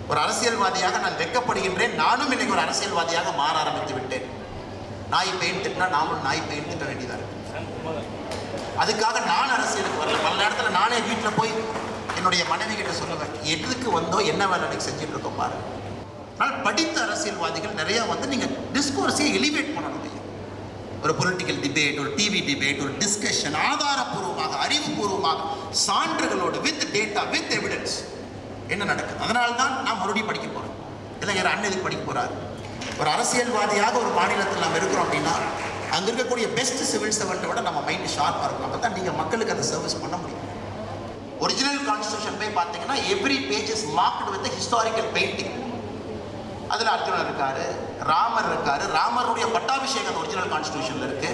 ஒரு அரசியல்வாதியாக நான் வெட்கப்படுகின்றேன். நானும் இன்னைக்கு ஒரு அரசியல்வாதியாக மாற ஆரம்பித்து விட்டேன். நாய் பெயின் திட்டினா நாமளும் நாய் பெயின் திட்ட வேண்டியதாக இருக்கு. அதுக்காக நான் அரசியலுக்கு வரல. பல நேரத்தில் நானே வீட்டில் போய் என்னுடைய மனைவி கிட்ட சொல்லுவேன், எதுக்கு வந்தோம், என்ன வேலை எனக்கு செஞ்சுட்டு இருக்கோம் பாரு. ஆனால் படித்த அரசியல்வாதிகள் நிறைய நீங்கள் டிஸ்கோர்ஸை எலிவேட் பண்ணணும். ஒரு பொலிட்டிக்கல் டிபேட், ஒரு டிவி டிபேட், ஒரு டிஸ்கஷன் ஆதாரப்பூர்வமாக, அறிவுபூர்வமாக, சான்றுகளோடு, வித் டேட்டா, வித் எவிடன்ஸ் என்ன நடக்குது. அதனால தான் நான் மறுபடியும் படிக்க போகிறேன். இல்லை யார் அண்ணன் இதுக்கு படிக்க போகிறார். ஒரு அரசியல்வாதியாக ஒரு மாநிலத்தில் நம்ம இருக்கிறோம் அப்படின்னா அங்கே இருக்கக்கூடிய பெஸ்ட் சிவில் சர்வெண்ட்டை விட நம்ம மைண்ட் ஷார்ப்பாக இருக்கும். அப்போ தான் நீங்கள் மக்களுக்கு அதை சர்வீஸ் பண்ண முடியும். ஒரிஜினல் கான்ஸ்டியூஷன் போய் பார்த்தீங்கன்னா every page is marked with historical painting. அதில் அர்ஜுனன் இருக்காரு, ராமர் இருக்காரு, ராமருடைய பட்டாபிஷேகம் ஒரிஜினல் கான்ஸ்டியூஷன்ல இருக்கு.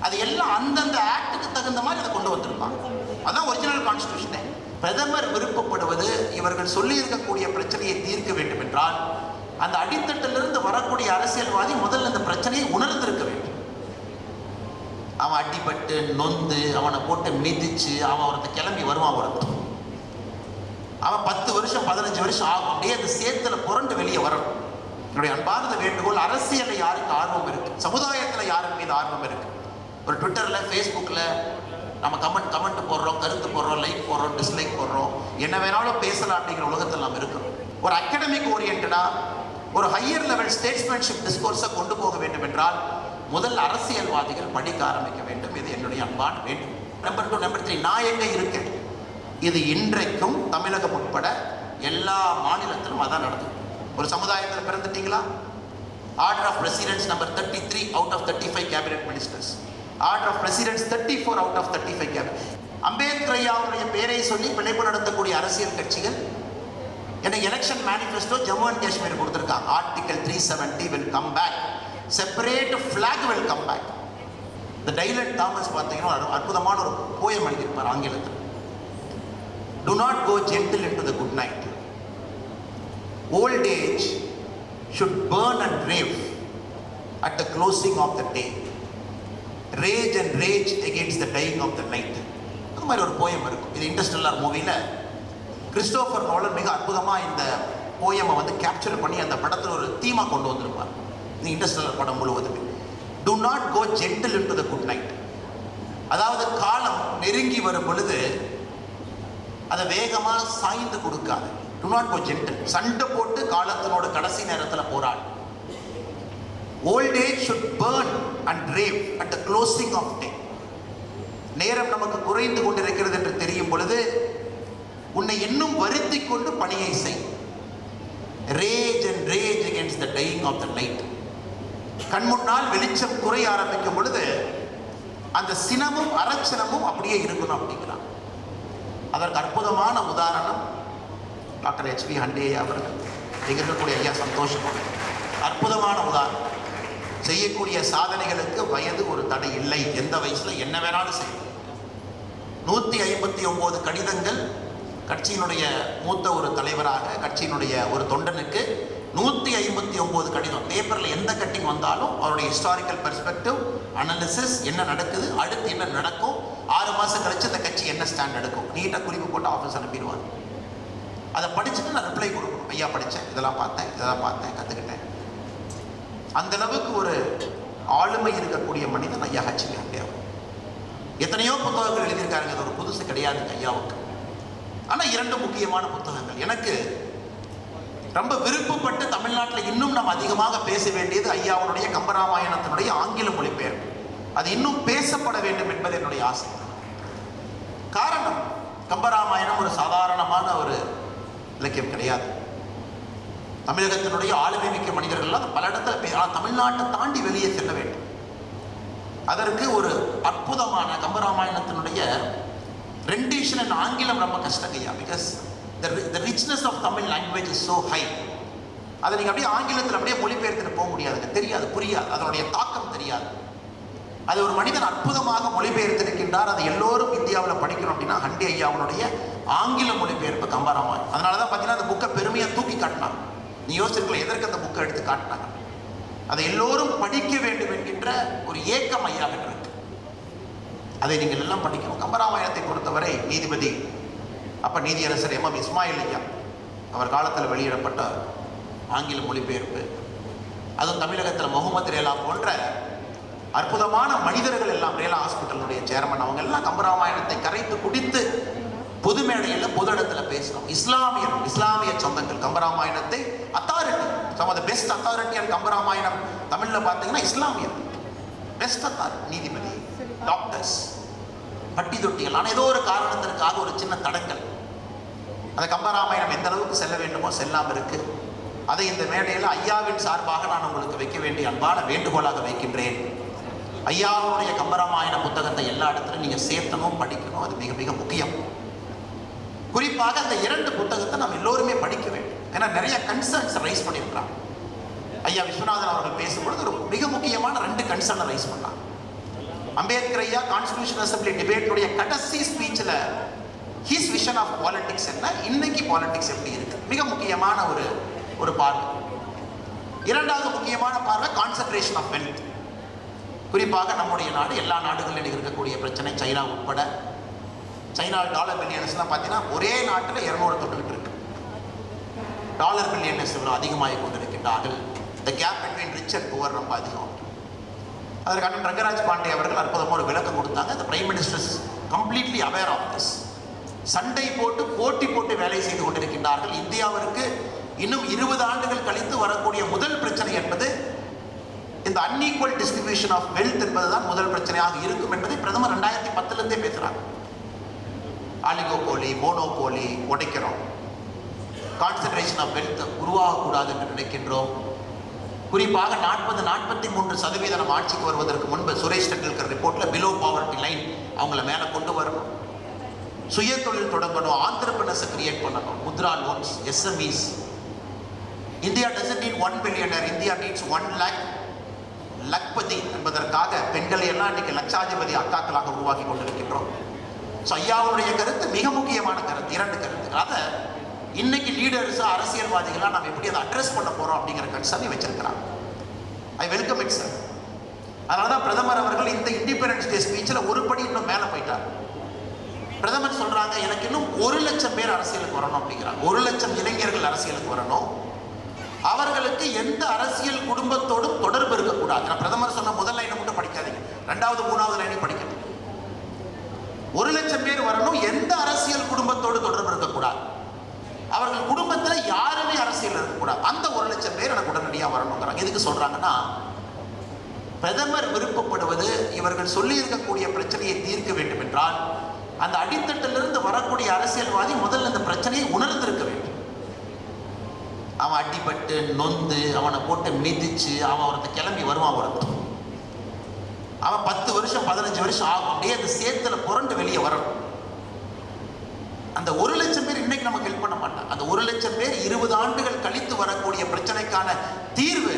அது எல்லாம் அந்தந்த ஆக்டுக்கு தகுந்த மாதிரி அதை கொண்டு வந்திருப்பாங்க. அதான் ஒரிஜினல் கான்ஸ்டியூஷனே. பிரதமர் விருப்பப்படுவது இவர்கள் சொல்லி இருக்கக்கூடிய பிரச்சனையை தீர்க்க வேண்டும் என்றால் அந்த அடித்தட்டிலிருந்து வரக்கூடிய அரசியல்வாதி முதல்ல அந்த பிரச்சனையை உணர்ந்திருக்க வேண்டும். அவன் அடிபட்டு நொந்து அவனை போட்டு மிதிச்சு அவன் ஒருத்த கிளம்பி வருவான். ஒருத்தன் அவன் 10 வருஷம் 15 வருஷம் ஆகும். அப்படியே அந்த சேத்துல புரண்டு வெளியே வரணும். என்னுடைய அன்பார்ந்த வேண்டுகோள், அரசியலில் யாருக்கு ஆர்வம் இருக்கு, சமுதாயத்தில் யாருக்கு மீது ஆர்வம் இருக்கு, ஒரு ட்விட்டரில் ஃபேஸ்புக்கில் நம்ம கமெண்ட் போடுறோம், கருத்து போடுறோம், லைக் போடுறோம், டிஸ்லைக் போடுறோம், என்ன வேணாலும் பேசலாம் அப்படிங்கிற உலகத்தில் நாம் இருக்கிறோம். ஒரு அகாடமிக் ஓரியன்டா ஒரு ஹையர் லெவல் ஸ்டேட்ஸ்மேன்ஷிப் டிஸ்கோர்ஸை கொண்டு போக வேண்டும் என்றால் முதல் அரசியல்வாதிகள் படிக்க ஆரம்பிக்க வேண்டும். இது என்னுடைய அன்பான வேண்டும். நம்பர் 2. நம்பர் 3, நான் எங்கே இருக்கேன். இது இன்றைக்கும் தமிழகம் உட்பட எல்லா மாநிலத்திலும் அதான் நடக்குது. ஒரு சமுதாயத்தில் பிறந்துட்டீங்களா, order of presidents number 33 out of 35 cabinet ministers, order of presidents 34 out of 35 cabinet. Ambedkar ஐயாவுடைய பேரை சொல்லி பிழைப்பு நடத்தக்கூடிய அரசியல் கட்சிகள் எனக்கு election manifesto Jammu and Kashmir கொடுத்துருக்காங்க. Article 370 will come back, separate flag will come back. இந்த டைலன் தாமஸ் பார்த்தீங்கன்னா அற்புதமான ஒரு போயம் எழுதியிருப்பார் ஆங்கிலத்தில். Do not go gentle into the good night. Old age should burn and rave at the closing of the day. Rage and rage against the dying of the night. அது மாதிரி ஒரு poem இருக்கும். இது Interstellar மூவியில் Christopher Nolan மிக அற்புதமாக இந்த போயமை capture பண்ணி அந்த படத்தில் ஒரு தீமா கொண்டு வந்திருப்பார். இந்த இன்டர்ஸ்டெல்லார் படம் முழுவதுமே Do not go gentle into the good night. அதாவது காலம் நெருங்கி வரும் பொழுது அதை வேகமாக சாய்ந்து கொடுக்காது. Do not go gentle. சண்டை போட்டு காலத்தினோட கடைசி நேரத்தில் போராடு. Old age should burn and rave at the closing of day. நேரம் நமக்கு குறைந்து கொண்டிருக்கிறது என்று தெரியும் பொழுது உன்னை இன்னும் வருத்தி கொண்டு பணியை செய். Rage and rage against the dying of the night. கண் முன்னால் வெளிச்சம் குறைய ஆரம்பிக்கும் பொழுது அந்த சினமும் அரச்சனமும் அப்படியே இருக்கணும் அப்படிங்கிறான். அதற்கு அற்புதமான உதாரணம் டாக்டர் HV ஹண்டே அவர்கள். இங்கே இருக்கக்கூடிய ஐயா சந்தோஷம் அற்புதமான உதாரணம். செய்யக்கூடிய சாதனைகளுக்கு வயது ஒரு தடை இல்லை. எந்த வயசில் என்ன வேணாலும் செய்யும். 159 கடிதங்கள் கட்சியினுடைய மூத்த ஒரு தலைவராக, கட்சியினுடைய ஒரு தொண்டனுக்கு 159 கடிதம். பேப்பரில் எந்த கட்டிங் வந்தாலும் அவருடைய ஹிஸ்டாரிக்கல் பெர்ஸ்பெக்டிவ் அனாலிசிஸ், என்ன நடக்குது, அடுத்து என்ன நடக்கும், 6 மாதம் கழிச்சு இந்த கட்சி என்ன ஸ்டாண்ட் எடுக்கும், நீட்டாக குறிப்பு போட்டு ஆஃபீஸ் அனுப்பிடுவார். அதை படிச்சுட்டு நான் ரிப்ளை கொடுக்கணும். ஐயா படித்தேன், இதெல்லாம் பார்த்தேன், கற்றுக்கிட்டேன். அந்த அளவுக்கு ஒரு ஆளுமை இருக்கக்கூடிய மனிதன் ஐயா HV ஹண்டே. எத்தனையோ புத்தகங்கள் எழுதியிருக்காருங்க. அது ஒரு புதுசு கிடையாதுங்க ஐயாவுக்கு. ஆனால் 2 முக்கியமான புத்தகங்கள் எனக்கு ரொம்ப விருப்பப்பட்டு தமிழ்நாட்டில் இன்னும் நம்ம அதிகமாக பேச வேண்டியது ஐயாவுடைய கம்பராமாயணத்தினுடைய ஆங்கில மொழிபெயர்ப்பு. அது இன்னும் பேசப்பட வேண்டும் என்பது என்னுடைய ஆசை. காரணம், கம்பராமாயணம் ஒரு சாதாரணமான ஒரு இலக்கியம் கிடையாது. தமிழகத்தினுடைய ஆளுமை மிக்க மனிதர்கள் பல இடத்துல தமிழ்நாட்டை தாண்டி வெளியே செல்ல வேண்டும். அதற்கு ஒரு அற்புதமான கம்பராமாயணத்தினுடைய ரெண்டிஷன் இன் ஆங்கிலம் ரொம்ப கஷ்டம் ஐயா. Because the richness of Tamil language is so high. அதை நீங்கள் அப்படியே ஆங்கிலத்தில் அப்படியே மொழிபெயர்த்துட்டு போக முடியாதுங்க. தெரியாது, புரியாது, அதனுடைய தாக்கம் தெரியாது. அது ஒரு மனிதன் அற்புதமாக மொழிபெயர்த்திருக்கின்றார். அது எல்லோரும் இந்தியாவில் படிக்கணும் அப்படின்னா ஹண்டே ஐயாவுடைய ஆங்கில மொழிபெயர்ப்பு கம்பராமாயணம். அதனால தான் பார்த்தீங்கன்னா அந்த புக்கை பெருமையாக தூக்கி காட்டினாங்க. நீ யோசிச்சிருக்கல எதற்கு அந்த புக்கை எடுத்து காட்டினாங்க. அதை எல்லோரும் படிக்க வேண்டும் என்கின்ற ஒரு ஏக்கம் ஐயாவிட்டு இருக்கு. அதை நீங்கள் எல்லாம் படிக்கணும். கம்பராமாயணத்தை பொறுத்தவரை நீதிபதி நீதியரசர் MM இஸ்மாயில் ஐயா அவர் காலத்தில் வெளியிடப்பட்ட ஆங்கில மொழிபெயர்ப்பு. அதுவும் தமிழகத்தில் முகமது ரேலா போன்ற அற்புதமான மனிதர்கள் எல்லாம், ரேலா ஹாஸ்பிட்டலுடைய சேர்மன், அவங்க எல்லாம் கம்பராமாயணத்தை கரைத்து குடித்து பொது மேடையில் பொது இடத்துல பேசணும். இஸ்லாமிய சொந்தங்கள் கம்பராமாயணத்தை authority, some of the best authority and Kambaramayanam தமிழில் பார்த்தீங்கன்னா இஸ்லாமியர் பெஸ்ட் அத்தாரிட்டி, நீதிபதி, டாக்டர்ஸ், பட்டி தொட்டிகள். ஆனால் ஏதோ ஒரு காரணத்திற்காக ஒரு சின்ன தடங்கல். அந்த கம்பராமாயணம் எந்த அளவுக்கு செல்ல வேண்டுமோ செல்லாமல் இருக்கு. அதை இந்த மேடையில் ஐயாவின் சார்பாக நான் உங்களுக்கு வைக்க வேண்டிய அன்பான வேண்டுகோளாக வைக்கின்றேன். ஐயாவுடைய கம்பராமாயண புத்தகத்தை எல்லா இடத்துலையும் நீங்கள் சேர்த்தணும், படிக்கணும். அது மிக மிக முக்கியம். குறிப்பாக அந்த 2 புத்தகத்தை நாம் எல்லோருமே படிக்க வேண்டும். ஏன்னா நிறைய கன்சர்ன்ஸ் ரைஸ் பண்ணியிருக்கிறாங்க. ஐயா விஸ்வநாதன் அவர்கள் பேசும்பொழுது ஒரு மிக முக்கியமான 2 கன்சர்னை ரைஸ் பண்ணாங்க. அம்பேத்கர் ஐயா கான்ஸ்டிடியூஷன் அசம்பிளி டிபேட்டுடைய கடைசி ஸ்பீச்சில் ஹிஸ் விஷன் ஆஃப் பாலிடிக்ஸ் என்ன, இன்னைக்கு பாலிடிக்ஸ் எப்படி இருக்கு, மிக முக்கியமான ஒரு பார்வை. 2வது முக்கியமான பார்வை கான்சன்ட்ரேஷன் ஆஃப் வெல்த். குறிப்பாக நம்முடைய நாடு, எல்லா நாடுகளிலும் இருக்கக்கூடிய பிரச்சனை, சைனா உட்பட. சைனா டாலர் பில்லியனர்ஸ்லாம் பார்த்தீங்கன்னா ஒரே நாட்டில் 200 தொட்டுக்கிட்டு இருக்கு. டாலர் பில்லியனர்ஸ் இவ்வளோ அதிகமாக கொண்டிருக்கின்றார்கள். இந்த gap between rich and poor ரொம்ப அதிகம். அதற்கு அண்ணன் ரங்கராஜ் பாண்டே அவர்கள் அற்புதமாக ஒரு விளக்கம் கொடுத்தாங்க. இந்த prime ministers completely aware of this. சண்டை போட்டு போட்டி போட்டு வேலை செய்து கொண்டிருக்கின்றார்கள். இந்தியாவிற்கு இன்னும் 20 ஆண்டுகள் கழித்து வரக்கூடிய முதல் பிரச்சனை என்பது இந்த அன்ஈக்குவல் டிஸ்ட்ரிபியூஷன் ஆஃப் வெல்த் என்பதுதான் முதல் பிரச்சனையாக இருக்கும் என்பதை பிரதமர் 2010 பேசுகிறாங்க. Oligopoly, monopoly உடைக்கிறோம். Concentration of wealth உருவாகக்கூடாது என்று நினைக்கின்றோம். குறிப்பாக 43% நம்ம ஆட்சிக்கு வருவதற்கு முன்பு சுரேஷ் டெண்டுல்கர் ரிப்போர்ட்டில் பிலோ பாவர்ட்டி லைன் அவங்கள மேலே கொண்டு வரணும். சுய தொழில் தொடங்கணும், ஆண்டர்பிரினர்ஸை கிரியேட் பண்ணணும், Mudra loans, SMEs. India doesn't need 1 billionaire, India needs 1 lakh lakhpati என்பதற்காக பெண்களை எல்லாம் இன்னைக்கு லட்சாதிபதி அக்காக்களாக உருவாக்கி கொண்டிருக்கின்றோம். ஸோ ஐயாவுடைய கருத்து மிக முக்கியமான கருத்து, 2 கருத்துக்கள். அதை இன்னைக்கு லீடர்ஸ், அரசியல்வாதிகளாக நம்ம எப்படி அதை அட்ரஸ் பண்ண போறோம் அப்படிங்கிற கன்சர்னை வச்சிருக்கிறாங்க. I welcome it sir. அதனால தான் பிரதமர் அவர்கள் இந்த இண்டிபெண்டன்ஸ் டே ஸ்பீச்சில் ஒரு படி இன்னும் மேலே போயிட்டார். பிரதமர் சொல்றாங்க, எனக்கு இன்னும் 1 லட்சம் பேர் அரசியலுக்கு வரணும் அப்படிங்கிறாங்க. 1 லட்சம் இளைஞர்கள் அரசியலுக்கு வரணும். அவர்களுக்கு எந்த அரசியல் குடும்பத்தோடும் தொடர்பு இருக்கக்கூடாது. நான் பிரதமர் சொன்ன முதல் லைனை மட்டும் படிக்காதீங்க, 2வது 3வது லைனையும் படிக்கணும். 1 லட்சம் பேர் வரணும், எந்த அரசியல் குடும்பத்தோடு தொடர்பு இருக்கக்கூடாது, அவர்கள் குடும்பத்தில் யாருமே அரசியல் இருக்கக்கூடாது. அந்த 1 லட்சம் பேர் எனக்கு உடனடியாக வரணுங்கிறாங்க. எதுக்கு சொல்றாங்கன்னா, பிரதமர் விருப்பப்படுவது இவர்கள் சொல்லி இருக்கக்கூடிய பிரச்சனையை தீர்க்க வேண்டும் என்றால் அந்த அடித்தட்டிலிருந்து வரக்கூடிய அரசியல்வாதி முதல்ல இந்த பிரச்சனையை உணர்ந்திருக்க வேண்டும். அவன் அடிபட்டு நொந்து அவனை போட்டு மிதிச்சு அவன் ஒருத்த கிளம்பி வருவான். அவன் 10 வருஷம் 15 வருஷம் ஆகும், அப்படியே அந்த சேத்துல புரண்டு வெளியே வரணும். அந்த 1 லட்சம் பேர் இன்னைக்கு நமக்கு ஹெல்ப் பண்ண மாட்டான். அந்த 1 லட்சம் பேர் 20 ஆண்டுகள் கழித்து வரக்கூடிய பிரச்சனைக்கான தீர்வு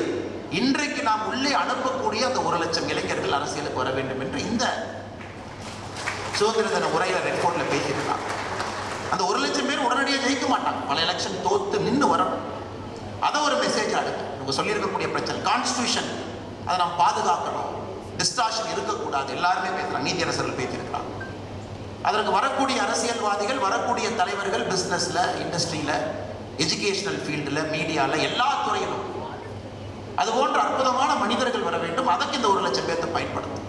இன்றைக்கு நாம் உள்ளே அனுப்பக்கூடிய அந்த 1 லட்சம் இளைஞர்கள் அரசியலுக்கு வர வேண்டும் என்று இந்த சுதந்திர தின உரையில் ரெட் கோட்ல பேசியிருக்காங்க. அந்த 1 லட்சம் பேர் உடனடியாக ஜெயிக்க மாட்டாங்க, பல எலெக்ஷன் தோத்து நின்று வரணும். அதை ஒரு மெசேஜ் அடுத்து நம்ம சொல்லியிருக்கக்கூடிய பிரச்சனை கான்ஸ்டியூஷன், அதை நாம் பாதுகாக்கணும், டிஸ்டார்ஷன் இருக்கக்கூடாது. எல்லாருமே பேசுகிறாங்க, நீதியரசர்கள் பேசியிருக்கிறாங்க. அதற்கு வரக்கூடிய அரசியல்வாதிகள், வரக்கூடிய தலைவர்கள், பிஸ்னஸில், இண்டஸ்ட்ரியில், எஜுகேஷனல் ஃபீல்டில், மீடியாவில், எல்லா துறையிலும் அது போன்ற அற்புதமான மனிதர்கள் வர வேண்டும். அதற்கு இந்த 1 லட்சம் பேர்த்தை பயன்படுத்தும்.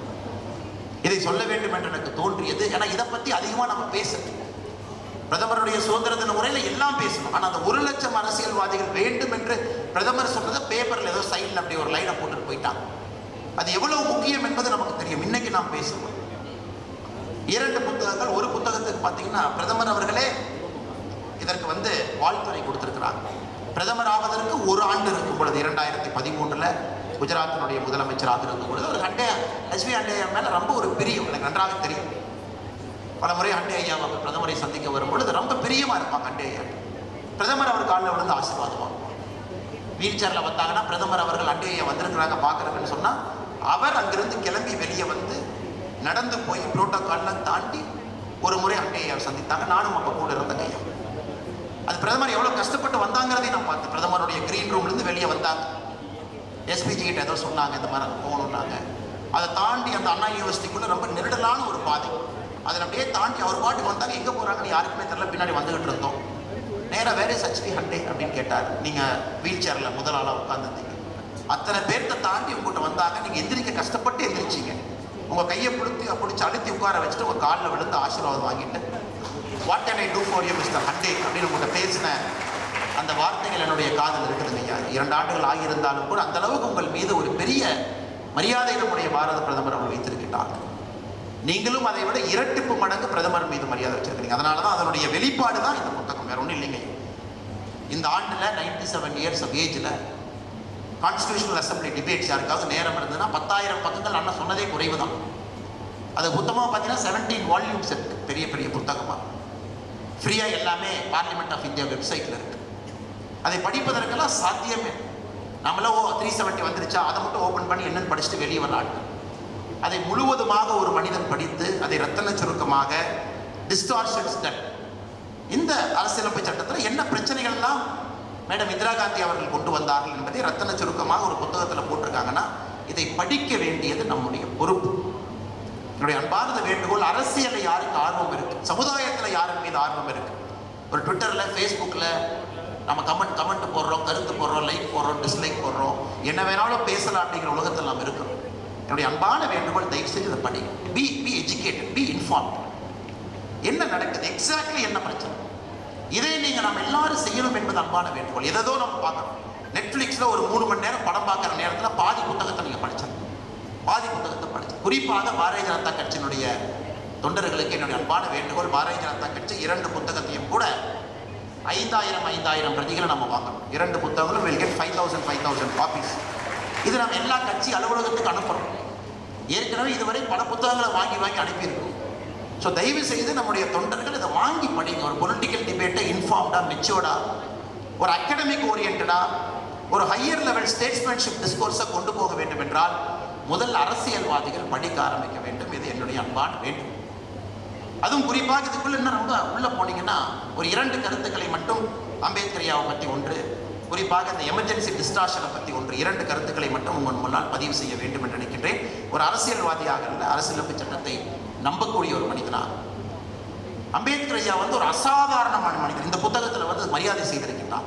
இதை சொல்ல வேண்டும் என்று எனக்கு தோன்றியது. ஏன்னா இதை பற்றி அதிகமாக நம்ம பேசணும். பிரதமருடைய சுதந்திர தின முறையில் எல்லாம் பேசணும். ஆனால் அந்த 1 லட்சம் அரசியல்வாதிகள் வேண்டும் என்று பிரதமர் சொன்னதை பேப்பரில் ஏதோ சைடில் அப்படி ஒரு லைனை போட்டுட்டு போயிட்டாங்க. அது எவ்வளவு முக்கியம் என்பது நமக்கு தெரியும். இன்னைக்கு நாம் பேசுவோம். 2 புத்தகங்கள். ஒரு புத்தகத்துக்கு பார்த்தீங்கன்னா பிரதமர் அவர்களே இதற்கு வாழ்த்துறை கொடுத்திருக்கிறாங்க. பிரதமர் ஆவதற்கு 1 ஆண்டு இருக்கும் பொழுது 2013 குஜராத்தினுடைய முதலமைச்சராக இருக்கும் பொழுது ஒரு லட்சுமி அண்டையா மேலே ரொம்ப ஒரு பிரியம் எனக்கு நன்றாக தெரியும். பல முறை அண்டே ஐயாவை பிரதமரை சந்திக்க வரும்பொழுது ரொம்ப பிரியமாக இருப்பாங்க அண்டே ஐயா. பிரதமர் அவர் காலில் விழுந்து ஆசீர்வாதம் வாங்குவாங்க. வீல் சேரில் வந்தாங்கன்னா பிரதமர் அவர்கள் அண்டே ஐயா வந்திருக்கிறாங்க பார்க்குறதுன்னு சொன்னால் அவர் அங்கிருந்து கிளம்பி வெளியே நடந்து போய் புரோட்டோகால்லாம் தாண்டி ஒரு முறை அண்டே ஐயாவை சந்தித்தாங்க. நானும் அப்போ கூட இருந்தேங்க ஐயா. அது பிரதமர் எவ்வளோ கஷ்டப்பட்டு வந்தாங்கிறதையும் நான் பார்த்தேன். பிரதமருடைய கிரீன் ரூம்லேருந்து வெளியே வந்தாங்க. எஸ்பிஜி கிட்ட ஏதோ சொன்னாங்க, இந்த மாதிரி போகணுன்னாங்க. அதை தாண்டி அந்த அண்ணா யூனிவர்சிட்டிக்குள்ளே ரொம்ப நெருடலான ஒரு பாதை, அதில் அப்படியே தாண்டி அவர் பாட்டுக்கு வந்தாங்க. எங்கே போகிறாங்கன்னு யாருக்குமே தெரியல. பின்னாடி வந்துகிட்டு இருந்தோம். நேராக வேற ஹெச்பி ஹண்டே அப்படின்னு கேட்டார். நீங்கள் வீல் சேரில் முதல் ஆளாக உட்காந்துருந்தீங்க, அத்தனை பேர்த்த தாண்டி உங்கள்கிட்ட வந்தாங்க, நீங்கள் எந்திரிக்க கஷ்டப்பட்டு எந்திரிச்சிங்க, உங்கள் கையை பிடிச்சி அழுத்தி உட்கார வச்சுட்டு உங்கள் காலில் விழுந்து ஆசீர்வாதம் வாங்கிட்டு what can I do for you mister Hande அப்படின்னு உங்கள்கிட்ட பேசின அந்த வார்த்தைகள் என்னுடைய காதில் இருக்குதுங்க ஐயா. 2 ஆண்டுகள் ஆகியிருந்தாலும் கூட அந்த அளவுக்கு உங்கள் மீது ஒரு பெரிய மரியாதை நம்முடைய பாரத பிரதமர் அவர் வைத்திருக்கிறார். நீங்களும் அதை விட இரட்டிப்பு மடங்கு பிரதமர் மீது மரியாதை வச்சிருக்கீங்க. அதனால தான் அதனுடைய வெளிப்பாடு தான் இந்த புத்தகம், வேற ஒன்றும் இல்லைங்க. இந்த ஆண்டில் 97 இயர்ஸ் ஆஃப் ஏஜில் கான்ஸ்டியூஷனல் அசம்பிளி டிபேட்ஸ் யாருக்காவது நேரம் இருந்ததுன்னா 10,000 பக்கங்கள் அண்ணன் சொன்னதே குறைவு தான். அது புத்தகமாக பார்த்தீங்கன்னா 17 வால்யூம்ஸ் இருக்கு, பெரிய பெரிய புத்தகமாக ஃப்ரீயாக எல்லாமே பார்லிமெண்ட் ஆஃப் இந்தியா வெப்சைட்டில் இருக்கு. அதை படிப்பதற்கெல்லாம் சாத்தியமே. நம்மளாம் 370 வந்துருச்சா அதை மட்டும் ஓப்பன் பண்ணி என்னன்னு படிச்சுட்டு வெளியே வரலாட்டு. அதை முழுவதுமாக ஒரு மனிதன் படித்து அதை ரத்தன சுருக்கமாக டிஸ்டார்ஷன்ஸ் தட் இந்த அரசியலமைப்பு சட்டத்தில் என்ன பிரச்சனைகள்லாம் மேடம் இந்திரா காந்தி அவர்கள் கொண்டு வந்தார்கள் என்பதை ரத்தன சுருக்கமாக ஒரு புத்தகத்தில் போட்டிருக்காங்கன்னா இதை படிக்க வேண்டியது நம்முடைய பொறுப்பு. என்னுடைய அன்பார்ந்த வேண்டுகோள், அரசியலை யாருக்கு ஆர்வம் இருக்கு, சமுதாயத்தில் யாருக்கு மீது ஆர்வம் இருக்கு, ஒரு ட்விட்டரில் ஃபேஸ்புக்கில் நம்ம கமெண்ட் போடுறோம், கருத்து போடுறோம், லைக் போடுறோம், டிஸ்லைக் போடுறோம், என்ன வேணாலும் பேசலாம் அப்படிங்கிற உலகத்தில் நாம் இருக்கிறோம். என்னுடைய அன்பான வேண்டுகோள், தயவு செஞ்சு இதை படி, பி எஜுகேட்டட், பி இன்ஃபார்ம்ட். என்ன நடக்குது, எக்ஸாக்ட்லி என்ன பிரச்சனை, இதை நீங்கள் நம்ம எல்லாரும் செய்யணும் என்பது அன்பான வேண்டுகோள். எதோ நம்ம பார்க்கணும். நெட்ஃப்ளிக்ஸில் ஒரு 3 மணி நேரம் படம் பார்க்குற நேரத்தில் பாதி புத்தகத்தை நீங்கள் படிச்சோம், பாதி புத்தகத்தை படிச்சு. குறிப்பாக பாரதிய ஜனதா கட்சியினுடைய தொண்டர்களுக்கு என்னுடைய அன்பான வேண்டுகோள், பாரதிய ஜனதா கட்சி 2 புத்தகத்தையும் கூட 5000 பிரதிகளை நம்ம வாங்கணும். 2 புத்தகங்களும் will get 5,000 காப்பீஸ். இது நம்ம எல்லா கட்சி அலுவலகத்துக்கு அனுப்புகிறோம். ஏற்கனவே இதுவரை பல புத்தகங்களை வாங்கி அனுப்பியிருக்கோம். ஸோ தயவு செய்து நம்முடைய தொண்டர்கள் இதை வாங்கி படிங்க. ஒரு பொலிட்டிக்கல் டிபேட்டை இன்ஃபார்ம்டாக, மெச்சூர்டாக, ஒரு அகடமிக் ஓரியன்டாக, ஒரு ஹையர் லெவல் ஸ்டேட்ஸ்மேன்ஷிப் டிஸ்கோர்ஸை கொண்டு போக வேண்டும் என்றால் முதல் அரசியல்வாதிகள் படிக்க ஆரம்பிக்க வேண்டும். இது என்னுடைய அன்பான வேண்டும். அதுவும் குறிப்பாக இதுக்குள்ள இன்னும் ரொம்ப உள்ள போனீங்கன்னா ஒரு 2 கருத்துக்களை மட்டும், அம்பேத்கரையாவை பற்றி ஒன்று, குறிப்பாக இந்த எமர்ஜென்சி டிஸ்டார்ஷனை பற்றி ஒன்று, 2 கருத்துக்களை மட்டும் உங்கள் முன்னால் பதிவு செய்ய வேண்டும் என்று நினைக்கின்றேன். ஒரு அரசியல்வாதியாக இல்லை, அரசியலமைப்பு சட்டத்தை நம்பக்கூடிய ஒரு மனிதனாக அம்பேத்கர் ஐயா ஒரு அசாதாரணமான மனிதர். இந்த புத்தகத்தில் மரியாதை செய்திருக்கின்றார்.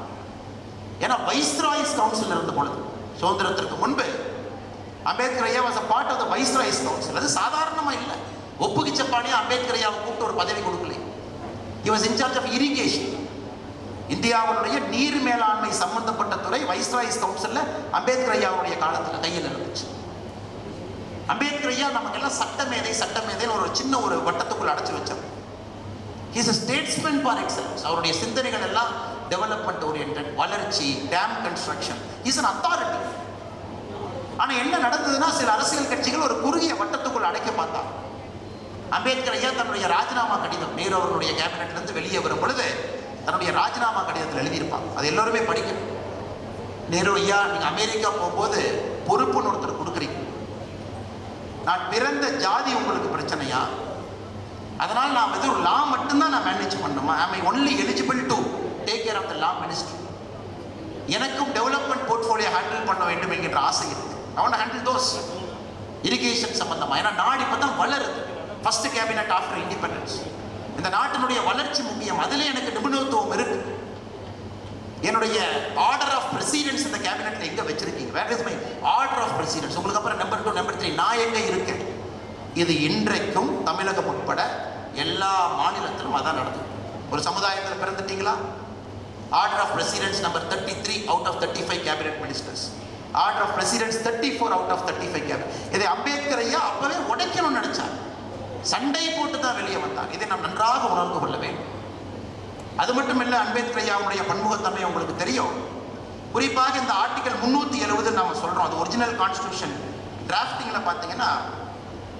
ஏன்னா வைஸ்ராய்ஸ் கவுன்சில் இருந்த பொழுது, சுதந்திரத்திற்கு முன்பு அம்பேத்கர் ஐயா was a part of the viceroy's council. அது சாதாரணமாக இல்லை. ஒப்புகிச்சப்பாடியா அம்பேத்கர் ஐயாவை கூப்பிட்டு ஒரு பதவி கொடுக்கல. he was in charge of irrigation. இந்தியாவுடைய நீர் மேலாண்மை சம்பந்தப்பட்ட துறை வைஸ்ராய்ஸ் கவுன்சில்ல அம்பேத்கர் ஐயாவுடைய காலத்தில் கையில் இருந்துச்சு. அம்பேத்கர் ஐயா நமக்கெல்லாம் சட்டமேதைன்னு ஒரு சின்ன ஒரு வட்டத்துக்குள் அடைச்சு வச்சார். he is a statesman par excellence. அவருடைய சிந்தனைகள் எல்லாம் டெவலப்மெண்ட் ஓரியன்டட், வளர்ச்சி, dam construction. he is an authority. ஆனால் என்ன நடந்ததுன்னா சில அரசியல் கட்சிகள் ஒரு குறுகிய வட்டத்துக்குள் அடைக்க பார்த்தாங்க. அம்பேத்கர் ஐயா தன்னுடைய ராஜினாமா கடிதம் நேரு அவர்களுடைய கேபினெட்லேருந்து வெளியே வரும் பொழுது தன்னுடைய ராஜினாமா கடிதத்தில் எழுதியிருப்பாங்க. அது எல்லோருமே படிக்கணும். நேரு ஐயா, நீங்கள் அமெரிக்கா போகும்போது பொறுப்புன்னு ஒருத்தர் கொடுக்குறீங்க, நான் பிறந்த ஜாதி உங்களுக்கு பிரச்சனையா, அதனால் நான் ஒரு லா மட்டும்தான் நான் மேனேஜ் பண்ணணுமா, am I only eligible to take care of the law ministry, எனக்கும் டெவலப்மெண்ட் போர்ட்ஃபோலியோ ஹேண்டில் பண்ண வேண்டும் என்கின்ற ஆசை இருக்கு. I want to handle those irrigation சம்பந்தமாக. ஏன்னா நாடு இப்போ தான் வளருது. First cabinet after independence. இந்த நாட்டினுடைய வளர்ச்சி முக்கியம். அதில் எனக்கு நிபுணத்துவம் இருக்கு. என்னுடைய ஆர்டர் ஆஃப் பிரசிடென்ஸ் இந்த கேபினெட்ல எங்க வச்சிருக்கீங்க? Where is my order of precedence? உங்களுக்கு அப்புறம் நம்பர் 2 நம்பர் 3 நான் எங்க இருக்கேன்? இது இன்றைக்கும் தமிழகம் உட்பட எல்லா மாநிலத்திலும் அதான் நடக்குது. ஒரு சமுதாயத்தில் பிறந்துட்டீங்களா, order of presidents number 33 out of 35 cabinet ministers, order of presidents 34 out of 35 cabinet. இதை அம்பேத்கர் ஐயா அப்பவே உடைக்கணும்னு நினைச்சார். சண்டை போட்டு தான் வெளியே வந்தார். இதை நாம் நன்றாக உணர்ந்து கொள்ள வேண்டும். அது மட்டும் இல்லை, அம்பேத்கர் ஐயாவுடைய பன்முகத்தன்மை உங்களுக்கு தெரியும். குறிப்பாக இந்த ஆர்டிகல் 370 நம்ம சொல்கிறோம், அது ஒரிஜினல் கான்ஸ்டியூஷன் டிராஃப்டிங்கில் பார்த்தீங்கன்னா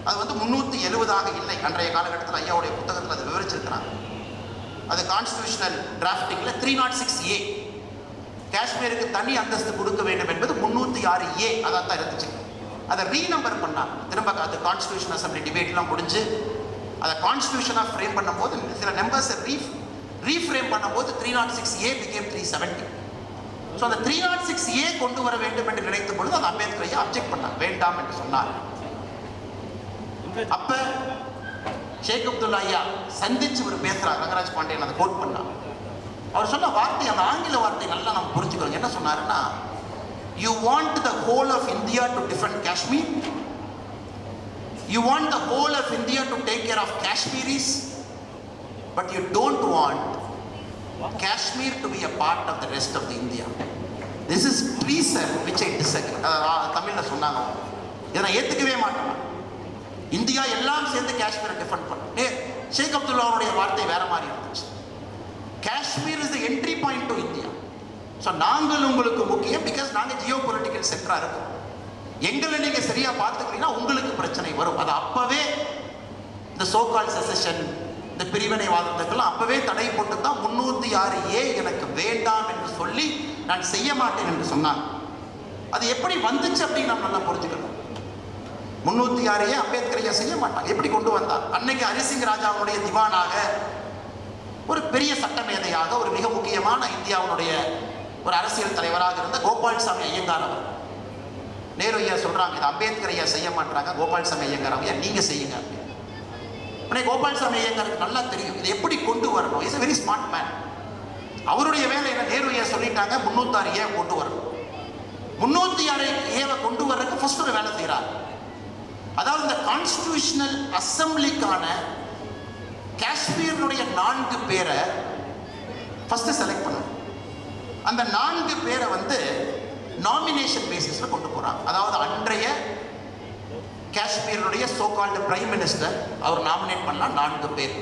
அது 370 இல்லை. அன்றைய காலகட்டத்தில் ஐயாவுடைய புத்தகத்தில் அதை விவரிச்சிருக்கிறாங்க. அது கான்ஸ்டியூஷனல் டிராஃப்டிங்கில் 306A, காஷ்மீருக்கு தனி அந்தஸ்து கொடுக்க வேண்டும் என்பது 306A அதான் தான் இருந்துச்சு. அதை ரீநம்பர் பண்ணாங்க திரும்ப. அது கான்ஸ்டியூஷன் அசம்பிளி டிபேட்லாம் முடிஞ்சு அதை கான்ஸ்டியூஷனாக ஃப்ரேம் பண்ணும்போது சில நம்பர்ஸை ரீஃப்ரேம் பண்ணும்போது 306A became 370. ஸோ அந்த 306A கொண்டு வர வேண்டும் என்று நினைத்த பொழுது அது அம்பேத்கர் ஐயா அப்ஜெக்ட் பண்ணார், வேண்டாம் என்று சொன்னார். அப்ப ஷேக் அப்துல்லா ஐயா சந்திச்சு ஒரு பேசுறார், ரங்கராஜ் பாண்டியன் அதை கோட் பண்ணார். அவர் சொன்ன வார்த்தை, அந்த ஆங்கில வார்த்தை நல்லா நம்ம புரிஞ்சுக்கிறோம். என்ன சொன்னாருன்னா, you want the whole of India to defend Kashmir, you want the whole of India to take care of Kashmiris, but you don't want Kashmir to be a part of the rest of the India. This is treason which I disagree. தமிழில் சொன்னாங்க, இதை நான் ஏற்றுக்கவே மாட்டேன். India எல்லாம் சேர்ந்து காஷ்மீரை defend பண்ண. ஷேக் அப்துல்லாவுடைய வார்த்தை வேற மாதிரி இருந்துச்சு. Kashmir is the entry point to India. So நாங்கள் உங்களுக்கு முக்கியம், பிகாஸ் நாங்கள் ஜியோ பொலிட்டிக்கல் சென்டராக இருக்கோம். எங்களை நீங்கள் சரியாக பார்த்துக்கிறீங்கன்னா உங்களுக்கு பிரச்சனை வரும். அது அப்போவே இந்த சோகால் செசஷன், இந்த பிரிவினைவாதத்துக்கெல்லாம் அப்போவே தடை போட்டு தான் 306A எனக்கு வேண்டாம் என்று சொல்லி நான் செய்ய மாட்டேன் என்று சொன்னாங்க. அது எப்படி வந்துச்சு அப்படின்னு நம்ம நல்லா புரிஞ்சுக்கணும். 306A அம்பேத்கரையா செய்ய மாட்டாங்க. எப்படி கொண்டு வந்தார்? அன்னைக்கு ஹரிசிங் ராஜாவுடைய திவானாக, ஒரு பெரிய சட்டமேதையாக, ஒரு மிக முக்கியமான இந்தியாவுடைய ஒரு அரசியல் தலைவராக இருந்த கோபால்சாமி ஐயங்கார் அவர். நேரு ஐயா சொல்றாங்க, இது அம்பேத்கர் ஐயா செய்ய மாட்டாங்க, கோபால்சாமி ஐயங்கார் ஐயா நீங்க செய்யுங்க. உடனே கோபால்சாமி ஐயங்காருக்கு நல்லா தெரியும் இது எப்படி கொண்டு வரணும். Is a very smart man. அவருடைய வேலை என்ன? நேரு ஐயா சொல்லிட்டாங்க 306A கொண்டு வரணும். 306A கொண்டு வர்றதுக்கு ஃபர்ஸ்ட் ஒரு வேலை செய்யறாங்க. அதாவது இந்த கான்ஸ்டிடியூஷனல் அசம்பிளிக்கான காஷ்மீருடைய 4 பேரை ஃபர்ஸ்ட் செலக்ட் பண்ணணும். அந்த 4 பேரை வந்து நாமினேஷன் பேசிஸ்ல கொண்டு போறாங்க. அதாவது அன்றைய காஷ்மீருடைய சோகால்டு பிரைம் மினிஸ்டர் அவர் நாமினேட் பண்ணலாம் 4 பேர்.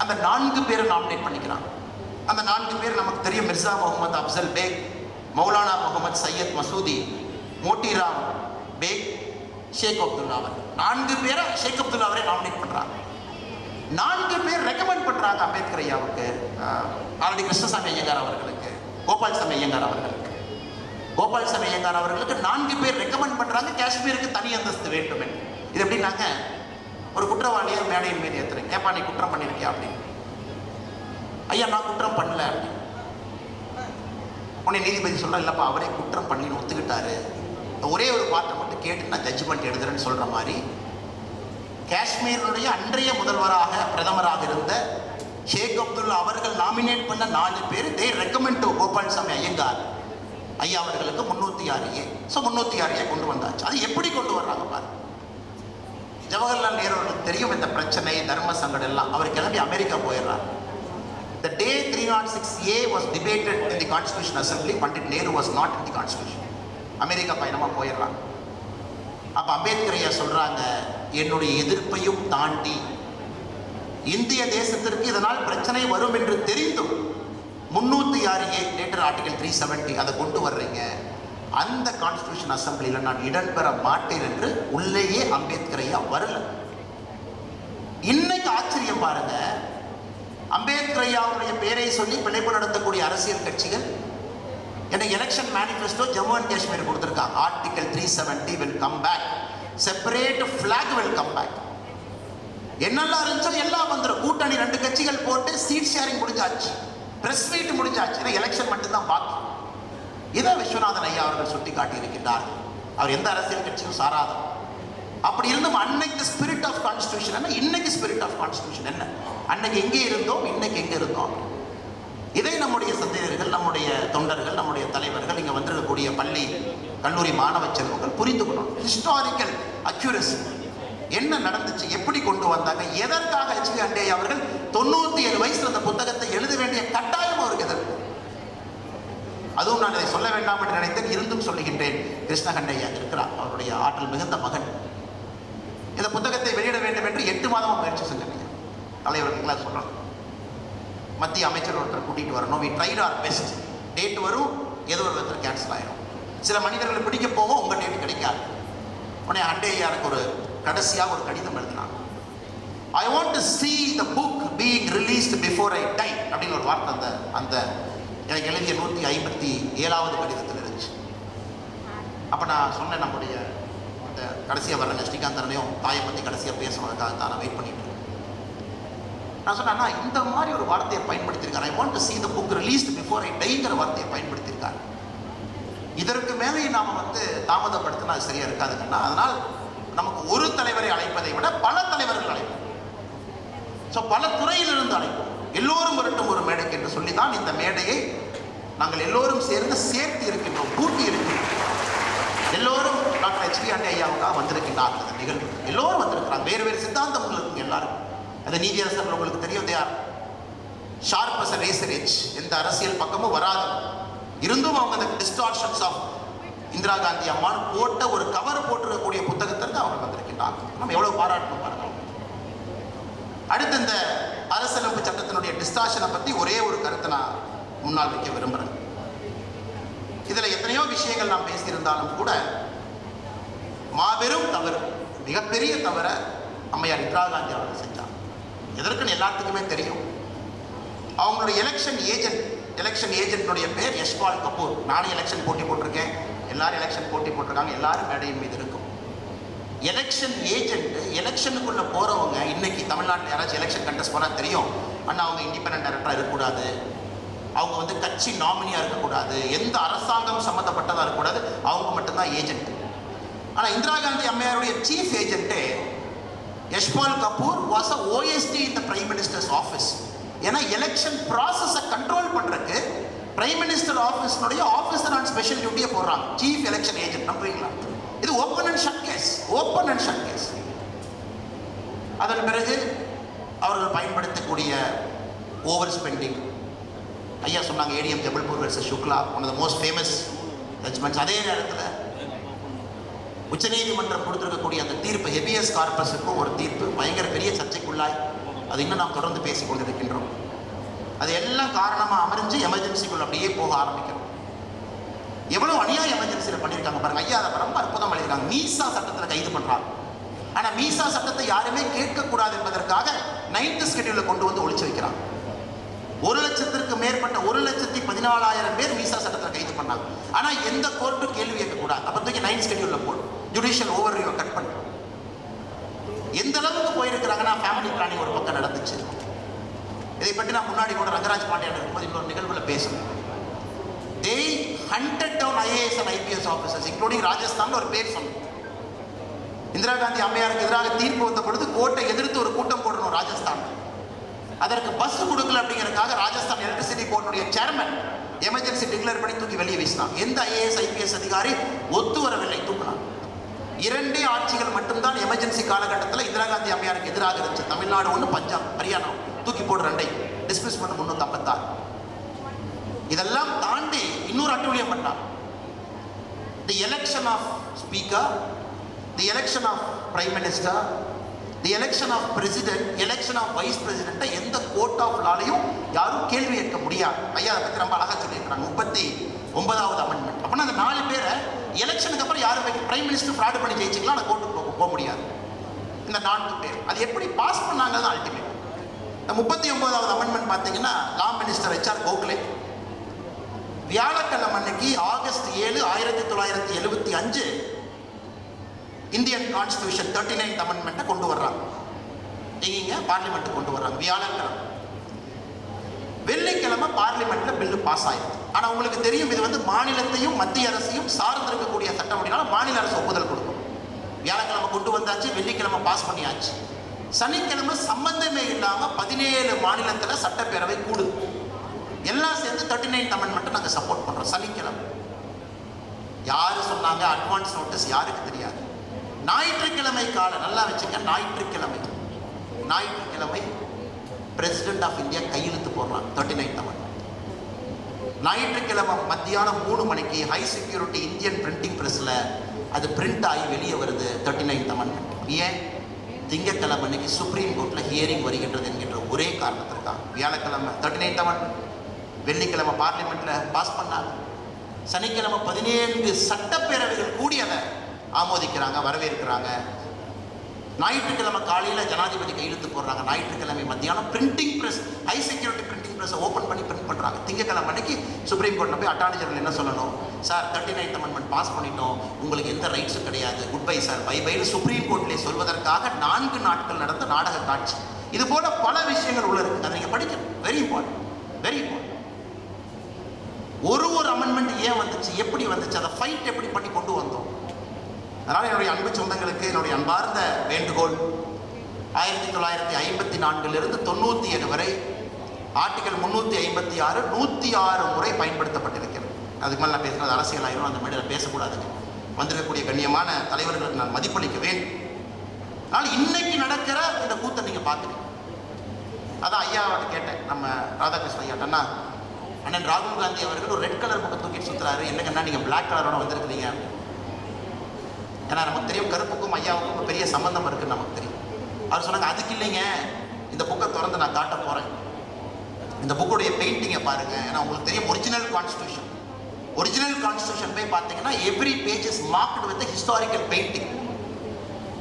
அந்த 4 பேரை நாமினேட் பண்ணிக்கிறாங்க. அந்த 4 பேர் நமக்கு தெரியும். மிர்சா முகமது அப்சல் பேக், மௌலானா முகமது சையத் மசூதி, மோட்டிராம் பேக், ஷேக் அப்துல்லா அவர். 4 பேரை ஷேக் அப்துல்லா அவரே நாமினேட் பண்றாங்க. 4 பேர் ரெக்கமெண்ட் பண்றாங்க அம்பேத்கர் ஐயாவுக்கு, ஆல்ரெடி கிருஷ்ணசாமி ஐயங்கார் அவர்களுக்கு, கோபால்சாமி ஐயங்கார் அவர்களுக்கு. கோபால்சாமி ஐயங்கார் அவர்களுக்கு 4 பேர் ரெக்கமெண்ட் பண்றாங்க காஷ்மீருக்கு தனி அந்தஸ்து வேண்டும் என்று. இது எப்படின்னாங்க, ஒரு குற்றவாளியை மேடையின் மீது ஏத்துறேன், ஏப்பா நீ குற்றம் பண்ணிருக்கியா அப்படின்னு. ஐயா நான் குற்றம் பண்ணல அப்படின்னு. உடனே நீதிபதி சொல்ற, இல்லப்பா அவரே குற்றம் பண்ணி ஒத்துக்கிட்டாரு, ஒரே ஒரு பாட்டை மட்டும் கேட்டு நான் ஜட்ஜ்மெண்ட் எழுதுறேன்னு சொல்ற மாதிரி காஷ்மீருடைய அன்றைய முதல்வராக பிரதமராக இருந்த ஷேக் அப்துல்லா அவர்கள் நாமினேட் பண்ண 4 பேர் தே ரெக்கமெண்ட் டு கோபால்சாமி ஐயங்கார் ஐயா அவர்களுக்கு 306A. ஸோ 306A கொண்டு வந்தாச்சு. அது எப்படி கொண்டு வர்றாங்க பாருங்க. ஜவஹர்லால் நேரு அவர்களுக்கு தெரியும் இந்த பிரச்சனை, தர்ம சங்கடம் எல்லாம். அவர் கிளம்பி அமெரிக்கா போயிடுறார். The day 306A was debated in the Constitution Assembly, Pandit Nehru was not in the Constitution. America பயணமாக போயிடுறாங்க. அப்போ அம்பேத்கர் ஐயா சொல்றாங்க, என்னுடைய எதிர்ப்பையும் தாண்டி இந்திய தேசத்திற்கு இதனால் பிரச்சனை வரும் என்று தெரிந்தும் 306A லேட்டர் ஆர்டிகல் 370 அதை கொண்டு வர்றீங்க, அந்த கான்ஸ்டிடியூஷன் அசம்பிளியில் நான் இடம்பெற மாட்டேன் என்று உள்ளேயே அம்பேத்கர் ஐயா வரல. இன்னைக்கு ஆச்சரியம் பாருங்க, அம்பேத்கர் ஐயாவுடைய பேரை சொல்லி பிழைப்பு நடத்தக்கூடிய அரசியல் கட்சிகள் எனக்கு election manifesto Jammu and Kashmir கொடுத்துருக்காங்க. Article 370 will come back, separate flag will come back. என்னெல்லாம் இருந்துச்சோ எல்லாம் வந்துடும். கூட்டணி 2 கட்சிகள் போட்டு சீட் ஷேரிங் முடிஞ்சாச்சு, பிரஸ் மீட் முடிஞ்சாச்சு, எலெக்ஷன் மட்டும்தான் பாக்கி. இதை விஸ்வநாதன் ஐயா அவர்கள் சுட்டி காட்டி இருக்கின்றார். அவர் எந்த அரசியல் கட்சியும் சாராதவர். அப்படி இருந்தும் அன்னைக்கு ஸ்பிரிட் ஆஃப் கான்ஸ்டிடியூஷன் என்ன, இன்னைக்கு ஸ்பிரிட் ஆஃப் கான்ஸ்டிடியூஷன் என்ன, அன்னைக்கு எங்கே இருந்தோம், இன்னைக்கு எங்கே இருந்தோம். இதை நம்முடைய சந்தேகர்கள், நம்முடைய தொண்டர்கள், நம்முடைய தலைவர்கள், இங்கே வந்திருக்கக்கூடிய பள்ளி கல்லூரி மாணவ செல்வங்கள் புரிந்துக்கணும். ஹிஸ்டாரிக்கல் அக்யூரசி என்ன நடந்துச்சு, எப்படி கொண்டு வந்தாங்க, எதற்காக HV அண்டே அவர்கள் 97 வயசுல அந்த புத்தகத்தை எழுத வேண்டிய கட்டாயம் அவருக்கு எதற்கு. அதுவும் நான் இதை சொல்ல வேண்டாம் என்று நினைத்தேன், இருந்தும் சொல்லுகின்றேன். கிருஷ்ணகண்டையா இருக்கிறார், அவருடைய ஆற்றல் மிகுந்த மகன். இந்த புத்தகத்தை வெளியிட வேண்டும் என்று 8 மாதமும் முயற்சி செஞ்சாங்க. தலைவர்களுக்கெல்லாம் சொல்றோம், மத்திய அமைச்சர் ஒருத்தர் கூட்டிகிட்டு வரணும், we tried our best. Date வரும், ஏதோ ஒரு விதத்தில் கேன்சல் ஆயிடும். சில மனிதர்களை பிடிக்க போவோம், உங்கள் டேட் கிடைக்காது. உடனே அண்டேயாருக்கு ஒரு கடைசியாக ஒரு கடிதம் எழுதினாங்க. I want to see the book being released before I die அப்படின்னு ஒரு வார்த்தை அந்த அந்த எனக்கு எழுதிய 157வது கடிதத்தில் இருந்துச்சு. அப்போ நான் சொன்னேன், நம்முடைய அந்த கடைசியாக வர்றேங்க ஸ்ரீகாந்தனையும் தாயை பற்றி கடைசியாக பேசுவதற்காக தான் நான் வெயிட் பண்ணிட்டு. நான் சொன்னேன்னா இந்த மாதிரி ஒரு வார்த்தையை பயன்படுத்தியிருக்காரு. I want to see the book released before I dieங்கிற வார்த்தையை பயன்படுத்தியிருக்காரு. இதற்கு மேலே நாம் தாமதப்படுத்தினா அது சரியா இருக்காதுங்கன்னா, அதனால் நமக்கு ஒரு தலைவரை அழைப்பதை விட பல தலைவர்கள் அழைப்போம். ஸோ பல துறையிலிருந்து அழைப்போம். எல்லோரும் வரட்டும் ஒரு மேடைக்கு என்று சொல்லி தான் இந்த மேடையை நாங்கள் எல்லோரும் சேர்ந்து சேர்த்து இருக்கின்றோம், கூட்டி இருக்கின்றோம். எல்லோரும் டாக்டர் HB ஆண்டே ஐயாவுக்காக வந்திருக்கின்றார்கள். அந்த நிகழ்வு எல்லோரும் வந்திருக்கிறாங்க. வேறு வேறு சித்தாந்தங்கள் இருக்குங்க எல்லாரும். அந்த நீதியரசர்கள் உங்களுக்கு தெரியும், தேர் ஷார்ப் அஸ் ரேசர் எட்ஜ். எந்த அரசியல் பக்கமும் வராது. இருந்தும் அவங்க அந்த டிஸ்டார்ஷன்ஸ் ஆஃப் இந்திரா காந்தி அம்மான் போட்ட ஒரு கவர் போட்டிருக்கக்கூடிய புத்தகத்திற்கு அவங்க வந்திருக்கின்றாங்க. நம்ம எவ்வளவு பாராட்டணும் பாருங்க. அடுத்து இந்த அரசியலமைப்பு சட்டத்தினுடைய டிஸ்டார்ஷனை பற்றி ஒரே ஒரு கருத்தை நான் முன்னால் வைக்க விரும்புகிறேன். இதில் எத்தனையோ விஷயங்கள் நாம் பேசியிருந்தாலும் கூட மாபெரும் தவறு, மிகப்பெரிய தவற அம்மையார் இந்திரா காந்தி அவர்கள் செஞ்சார். எதற்குன்னு எல்லாத்துக்குமே தெரியும். அவங்களுடைய எலெக்ஷன் ஏஜென்ட்னுடைய பேர் யஷ்பால் கபூர். நானும் எலெக்ஷன் போட்டி போட்டிருக்கேன், எல்லாரும் எலெக்ஷன் போட்டி போட்டிருக்காங்க, எல்லாரும் மேடையின் மீது இருக்கும். எலெக்ஷன் ஏஜென்ட், எலெக்ஷனுக்குள்ள போறவங்க இன்னைக்கு தமிழ்நாட்டில் யாராச்சும் எலெக்ஷன் கண்டெஸ்ட் போனால் தெரியும், ஆனால் அவங்க இண்டிபெண்டன்ட் டைரக்டராக இருக்கக்கூடாது, அவங்க கட்சி நாமினியாக இருக்கக்கூடாது, எந்த அரசாங்கம் சம்மந்தப்பட்டதாக இருக்கக்கூடாது, அவங்க மட்டும்தான் ஏஜென்ட். ஆனால் இந்திரா காந்தி அம்மையாருடைய சீஃப் ஏஜென்ட்டே Yashpal Kapoor was a OSD in the prime minister's office. ஏன்னா எலெக்ஷன் ப்ராசஸை கண்ட்ரோல் பண்ணுறதுக்கு பிரைம் மினிஸ்டர் ஆஃபீஸ்னுடைய ஆஃபீஸர் ஆன் ஸ்பெஷல் டியூட்டியை போடுறாங்க, சீஃப் எலெக்ஷன் ஏஜென்ட். நம்புறீங்களா? இது ஓப்பன் அண்ட் ஷட் கேஸ். அதன் பிறகு அவர்கள் பயன்படுத்தக்கூடிய ஓவர் ஸ்பெண்டிங். ஐயா சொன்னாங்க ADM Jabalpur versus Shukla, one of the most famous judgments. அதே நேரத்தில் உச்சநீதிமன்றம் கொடுத்திருக்கக்கூடிய அந்த தீர்ப்பு, ஹெபியஸ் கார்பஸுக்கும் ஒரு தீர்ப்பு பயங்கர பெரிய சர்ச்சைக்குள்ளாய் அது இன்னும் நாம் தொடர்ந்து பேசிக் கொண்டிருக்கின்றோம். அது எல்லாம் காரணமாக அமர்ந்து எமர்ஜென்சிக்குள்ள அப்படியே போக ஆரம்பிக்கிறோம். எவ்வளவு அநியாயம் எமர்ஜென்சியில் பண்ணியிருக்காங்க பாருங்க. ஐயா அதை ரொம்ப அற்புதம் பண்ணியிருக்காங்க. மீசா சட்டத்தில் கைது பண்றாங்க. ஆனால் மீசா சட்டத்தை யாருமே கேட்கக்கூடாது என்பதற்காக 9th ஸ்கெடியூலில் கொண்டு வந்து ஒழிச்சு வைக்கிறாங்க. 1,00,000க்கு மேற்பட்ட 1,14,000 பேர் மீசா சட்டத்தில் கைது பண்ணாங்க. ஆனால் எந்த கோர்ட்டும் கேள்வி கேட்கக்கூடாது. அப்போ தூக்கி 9th ஸ்கெடியூலில் போடும், ஜுடிஷியல் ஓவர்வியூவை கட் பண்ணி. எந்த அளவுக்கு போயிருக்கிறாங்கன்னா ஃபேமிலி பிளானிங் ஒரு பக்கம் நடந்துச்சு. இதை பற்றி நான் முன்னாடி கூட ரங்கராஜ் பாண்டியன் இருக்கும்போது இன்னொரு நிகழ்வில் பேசணும். They hunted down IAS and IPS officers, including Rajasthan. ஒரு பேர் சொன்னோம். இந்திரா காந்தி அம்மையாருக்கு எதிராக தீர்ப்பு வந்த பொழுது கோர்ட்டை எதிர்த்து ஒரு கூட்டம் போடணும் ராஜஸ்தான். அதற்கு பஸ் கொடுக்கல அப்படிங்கிறதுக்காக ராஜஸ்தான் எலக்ட்ரிசிட்டி போர்டுடைய சேர்மன் எமர்ஜென்சி டிக்ளேர் பண்ணி தூக்கி வெளியே வீசினான். எந்த IAS IPS அதிகாரி ஒத்து வரவில்லை, தூக்கினான். 2 ஆட்சிகள் மட்டும்தான் எமர்ஜென்சி காலகட்டத்தில் இந்திரா காந்தி அம்மையாருக்கு எதிராக இருந்துச்சு. தமிழ்நாடு ஒன்று, பஞ்சாப், ஹரியானா. தூக்கி போடு 2 டிஸ்மிஸ் பண்ண 356. இதெல்லாம் தாண்டி இன்னொரு அட்டூழியம் பண்ணான். The election of speaker, the election of prime minister, the election of president, election of vice பிரசிடென்ட்டை எந்த கோர்ட் ஆஃப் லாலையும் யாரும் கேள்வி கேட்க முடியாது. ஐயா அதை பற்றி ரொம்ப அழகாக சொல்லியிருக்கிறாங்க. 39வது அமெண்ட்மெண்ட். அப்படின்னா அந்த 4 பேரை எலெக்ஷனுக்கு அப்புறம் யாரும் பிரைம் மினிஸ்டர் ஃப்ராட் பண்ணி ஜெயிச்சிக்கலாம், அந்த கோர்ட்டுக்கு போக முடியாது. இந்த 4 பேர் அது எப்படி பாஸ் பண்ணாங்க அல்டிமேட். இந்த 39வது அமெண்ட்மெண்ட் பார்த்தீங்கன்னா லா மினிஸ்டர் HR கோகலே வியாழக்கிழமை அன்னைக்கு ஆகஸ்ட் 7, 1975 இந்தியன் கான்ஸ்டிடியூஷன் 39th அமெண்ட்மெண்ட்டை கொண்டு வர்றாங்க. எங்கீங்க பார்லிமெண்ட் கொண்டு வர்றாங்க வியாழக்கிழமை. வெள்ளிக்கிழமை பார்லிமெண்ட்ல பில்லு பாஸ் ஆயிடுது. ஆனா உங்களுக்கு தெரியும், இது மாநிலத்தையும் மத்திய அரசையும் சார்ந்திருக்கக்கூடிய சட்டம் அப்படினால மாநில அரசு ஒப்புதல் கொடுக்கும். வியாழக்கிழமை கொண்டு வந்தாச்சு, வெள்ளிக்கிழமை பாஸ் பண்ணியாச்சு. சனிக்கிழமை சம்பந்தமே இல்லாம 17 மாநிலத்துல சட்டப்பேரவை கூடுது. எல்லாம் சேர்ந்து 39th அமெண்ட்மெண்ட்டை நாங்கள் சப்போர்ட் பண்றோம். சனிக்கிழமை யாரு சொன்னாங்க, அட்வான்ஸ் நோட்டீஸ் யாருக்கு தெரியாது. ஞாயிற்றுக்கிழமை நல்லா வச்சுக்க, ஞாயிற்றுக்கிழமை பிரசிடென்ட் ஆஃப் இந்தியா கையெழுத்து போடுறாங்க 39th அமெண்ட்மெண்ட். ஞாயிற்றுக்கிழமை மத்தியானம் 3 மணிக்கு ஹை செக்யூரிட்டி இந்தியன் பிரிண்டிங் பிரஸ்ல அது பிரிண்ட் ஆகி வெளியே வருது 39th அமெண்ட்மெண்ட். ஏன்? திங்கட்கிழமை அன்னைக்கு சுப்ரீம் கோர்ட்ல ஹியரிங் வருகின்றது என்கின்ற ஒரே காரணத்திற்காக வியாழக்கிழமை 39th அமெண்ட்மெண்ட், வெள்ளிக்கிழமை பார்லிமெண்ட்ல பாஸ் பண்ணாங்க. சனிக்கிழமை 17 சட்டப்பேரவைகள் கூடி அதை ஆமோதிக்கிறாங்க, வரவேற்கிறாங்க. ஞாயிற்றுக்கிழமை காலையில் ஜனாதிபதி கையெழுத்து போடுறாங்க. ஞாயிற்றுக்கிழமை மத்தியானம் printing press, high security printing press open பண்ணி பிரிண்ட் பண்ணுறாங்க. திங்கட்கிழமை அன்னைக்கு சுப்ரீம் கோர்ட்டில் போய் அட்டார்னி ஜெனரல் என்ன சொல்லணும், சார் 39th அமெண்ட்மெண்ட் பாஸ் பண்ணிட்டோம், உங்களுக்கு எந்த ரைட்ஸும் கிடையாது, குட் பை சார், பை பைன்னு சுப்ரீம் கோர்ட்லேயே சொல்வதற்காக 4 நாட்கள் நடந்த நாடக காட்சி. இது போல பல விஷயங்கள் உள்ள இருக்கு. அதை நீங்கள் படிக்கணும். Very important, very important. ஒரு அமெண்ட்மெண்ட் ஏன் வந்துச்சு, எப்படி வந்துச்சு, அதை ஃபைட் எப்படி பண்ணி கொண்டு வந்தோம். அதனால் என்னுடைய அன்பு சொந்தங்களுக்கு என்னுடைய அன்பார்ந்த வேண்டுகோள், 1954 97 வரை ஆர்டிகல் 356 106 முறை பயன்படுத்தப்பட்டிருக்கிறது. அதுக்கு மேலே நான் பேசுகிறது அரசியல் ஆயிரும், அந்த மேடையில் பேசக்கூடாதுங்க. வந்திருக்கக்கூடிய கண்ணியமான தலைவர்களுக்கு நான் மதிப்பளிக்க வேண்டும். அதனால் இன்னைக்கு நடக்கிற இந்த கூத்தை நீங்கள் பார்க்குறீங்க. அதான் ஐயாவிட்ட கேட்டேன், நம்ம ராதாகிருஷ்ணன் ஐயாட்டன்னா, அண்ணன் ராகுல் காந்தி அவர்கள் ஒரு ரெட் கலர் புக்கை தூக்கி சுற்றுறாரு, என்னங்கன்னா நீங்கள் பிளாக் கலரோட வந்திருக்கிறீங்க. ஏன்னா நமக்கு தெரியும் கருப்புக்கும் ஐயாவுக்கும் பெரிய சம்பந்தம் இருக்குன்னு நமக்கு தெரியும். அவர் சொன்னாங்க, அதுக்கு இல்லைங்க, இந்த புக்கை திறந்து நான் காட்ட போகிறேன், இந்த புக்குடைய பெயிண்டிங்கை பாருங்க. ஏன்னா உங்களுக்கு தெரியும் ஒரிஜினல் கான்ஸ்டியூஷன் போய் பார்த்தீங்கன்னா every page is marked with historical painting.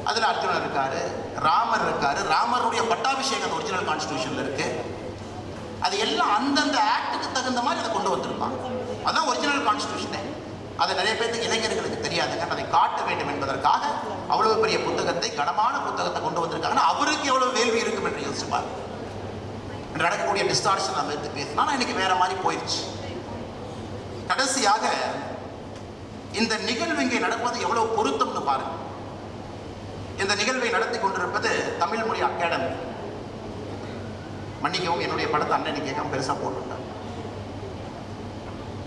அதில் அர்ஜுனன் இருக்காரு, ராமர் இருக்காரு, ராமருடைய பட்டாபிஷேகம் ஒரிஜினல் கான்ஸ்டியூஷன்ல இருக்கு. அது எல்லாம் அந்தந்த ஆக்டுக்கு தகுந்த மாதிரி அதை கொண்டு வந்திருப்பாங்க. அதான் ஒரிஜினல் கான்ஸ்டியூஷனே. அதை நிறைய பேருக்கு இளைஞர்களுக்கு தெரியாதுங்க. அதை காட்ட வேண்டும் என்பதற்காக அவ்வளவு பெரிய புத்தகத்தை, கனமான புத்தகத்தை கொண்டு வந்திருக்காங்கன்னா அவருக்கு எவ்வளவு வேள்வி இருக்கும் என்று யோசிப்பார். நடக்கக்கூடிய டிஸ்டார்ஷன் நம்ம எடுத்து பேசினா இன்னைக்கு வேற மாதிரி போயிடுச்சு. கடைசியாக இந்த நிகழ்வு இங்கே நடப்பது எவ்வளவு பொருத்தம்னு பாருங்க. இந்த நிகழ்வை நடத்தி கொண்டிருப்பது தமிழ் மொழி அகாடமி. மன்னிக்கவும், என்னுடைய படத்தை அண்ணன் கேட்காம பெருசா போட்டுட்டார்.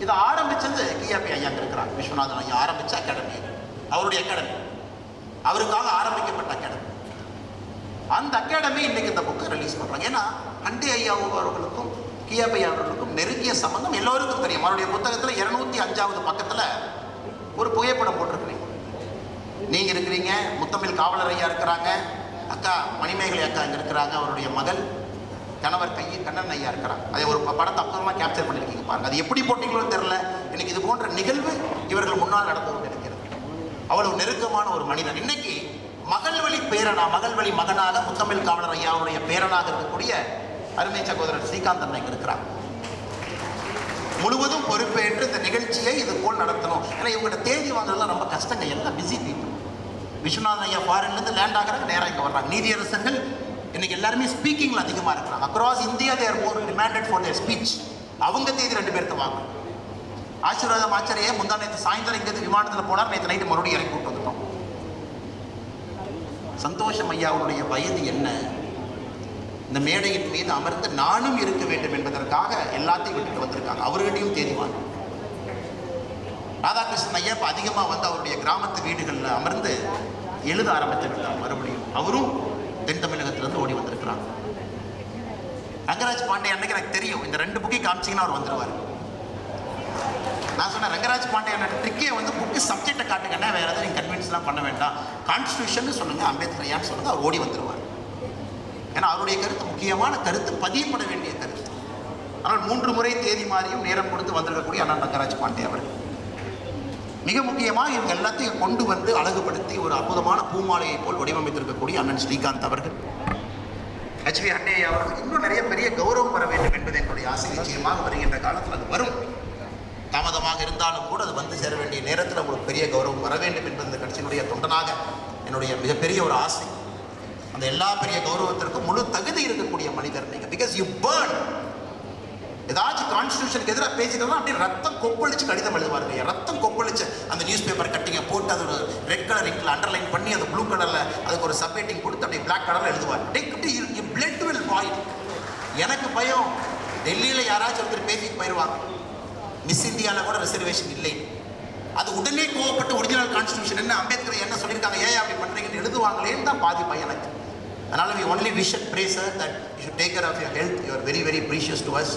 இதை ஆரம்பிச்சது கியாபி ஐயா இருக்கிறாங்க, விஸ்வநாதன் ஐயா ஆரம்பிச்ச அகாடமி, அவருடைய அகாடமி, அவருக்காக ஆரம்பிக்கப்பட்ட அகாடமி. அந்த அகாடமி இன்னைக்கு இந்த புக்கை ரிலீஸ் பண்றாங்க. ஏன்னா அண்டே ஐயா அவர்களுக்கும் கியாபி ஐயா அவர்களுக்கும் நெருங்கிய சம்பந்தம் எல்லோருக்கும் தெரியும். அவருடைய புத்தகத்தில் 205வது பக்கத்தில் ஒரு புகைப்படம் போட்டிருக்கிறீங்க. நீங்க இருக்கிறீங்க, முத்தமிழ் காவலர் ஐயா இருக்கிறாங்க, அக்கா மணிமேகலை அக்கா இங்க இருக்கிறாங்க, அவருடைய மகள் கணவர் கண்ணன் ஐயா இருக்கிறாங்க. அதை ஒரு படத்தை அற்புதமாக கேப்சர் பண்ணியிருக்கீங்க பாருங்க. அது எப்படி போட்டீங்களோ தெரியல. இன்னைக்கு இது போன்ற நிகழ்வு இவர்கள் முன்னால் நடந்து கொண்டு இருக்கிறது. அவ்வளவு நெருக்கமான ஒரு மனிதன். இன்னைக்கு மகள்வழி பேரனா, மகள்வழி மகனாக முத்தமிழ் காவலர் ஐயாவுடைய பேரனாக இருக்கக்கூடிய அருமை சகோதரர் ஸ்ரீகாந்த் அண்ணன் இருக்கிறார். முழுவதும் பொறுப்பேற்று இந்த நிகழ்ச்சியை இது போல் நடத்தணும். ஏன்னா இவங்கள்ட்ட தேதி வாங்குறதுலாம் ரொம்ப கஷ்டங்க, எல்லாம் பிஸி பீப்புள். விஸ்வநாதன் ஐயா ஃபாரின்லேருந்து லேண்ட் ஆகிறாங்க, நேராக இங்கே வர்றாங்க. நீதியரசர்கள் இன்னைக்கு எல்லாருமே ஸ்பீக்கிங்கில் அதிகமாக இருக்கிறாங்க. Across India there more demanded for their speech. அவங்க தேதி 2 பேர்த்து வாங்கணும். ஆசீர்வாதம் ஆச்சாரியே முந்தா நேற்று சாயந்தரம் இங்கேருந்து விமானத்தில் போனார், நேற்று நைட்டு மறுபடியும் இறக்கி விட்டு வந்துட்டோம். சந்தோஷம் ஐயாவுடைய வயது என்ன, இந்த மேடையின் மீது அமர்ந்து நானும் இருக்க வேண்டும் என்பதற்காக எல்லாத்தையும் விட்டுட்டு வந்திருக்காங்க. அவர்கிட்டையும் தேதி வாங்க. ராதாகிருஷ்ணன் ஐயா இப்போ அதிகமாக வந்து அவருடைய கிராமத்து வீடுகளில் அமர்ந்து எழுத ஆரம்பித்து விட்டார். மறுபடியும் அவரும் தென் தமிழகத்திலிருந்து ஓடி வந்திருக்கிறாங்க. ரங்கராஜ் பாண்டே அன்னைக்கு எனக்கு தெரியும், இந்த 2 புக்கை காமிச்சிங்கன்னா அவர் வந்துடுவார். நான் சொன்னேன், ரங்கராஜ் பாண்டே ட்ரிக்கே வந்து புக்கு சப்ஜெக்டை காட்டுங்கன்னா வேற எதாவது நீங்கள் கன்வின்ஸ்லாம் பண்ண வேண்டாம், கான்ஸ்டியூஷன் சொல்லுங்கள், அம்பேத்கர் ஐயான்னு சொல்லுங்கள், அவர் ஓடி வந்துடுவார். ஏன்னா அவருடைய கருத்து முக்கியமான கருத்து, பதியப்பட வேண்டிய கருத்து. ஆனால் 3 முறை தேதி மாறியும் நேரம் கொடுத்து வந்திருக்கக்கூடிய அண்ணன் ரங்கராஜ் பாண்டே அவர்கள் மிக முக்கியமாக இவங்க எல்லாத்தையும் கொண்டு வந்து அழகுபடுத்தி ஒரு அற்புதமான பூமாலையை போல் வடிவமைத்திருக்கக்கூடிய அண்ணன் ஸ்ரீகாந்த் அவர்கள், HV அண்டே அவர்கள். இன்னும் நிறைய பெரிய கௌரவம் வர வேண்டும் என்பது என்னுடைய ஆசை. நிச்சயமாக வருகின்ற காலத்தில் அது வரும். தாமதமாக இருந்தாலும் கூட அது வந்து சேர வேண்டிய நேரத்தில் உங்களுக்கு பெரிய கௌரவம் வர வேண்டும் என்பது இந்த கட்சியினுடைய தொண்டனாக என்னுடைய மிகப்பெரிய ஒரு ஆசை. அந்த எல்லா பெரிய கௌரவத்திற்கும் முழு தகுதி இருக்கக்கூடிய மனிதர் நீங்க. Because you burn. ஏதாச்சும் கான்ஸ்டியூஷனுக்கு எதிராக பேசிட்டோம்னா அப்படியே ரத்தம் கொப்பளிச்சு கடிதம் எழுதுவாருங்க. ரத்தம் கொப்பளிச்சு அந்த நியூஸ் பேப்பர் கட்டிங்க போட்டு அது ஒரு ரெட் கலர் இங்கில் அண்டர்லைன் பண்ணி அது ப்ளூ கலரில் அதுக்கு ஒரு சப்ஹெட்டிங் கொடுத்து அப்படியே பிளாக் கலரில் எழுதுவார். Blood will boil. எனக்கு பயம், டெல்லியில் யாராச்சும் ஒருத்தர் பேசிட்டு போயிடுவாங்க, மிஸ் இந்தியாவில் கூட ரிசர்வேஷன் இல்லை, அது உடனே கோவப்பட்டு ஒரிஜினல் கான்ஸ்டியூஷன் என்ன அம்பேத்கர் என்ன சொல்லியிருக்காங்க, ஏன் அப்படி பண்ணுறீங்கன்னு எழுதுவாங்களேன்னு தான் பாதி பையன் எனக்கு. அதனால் we only wish and pray sir that you should take care of your health. You are very very precious to us.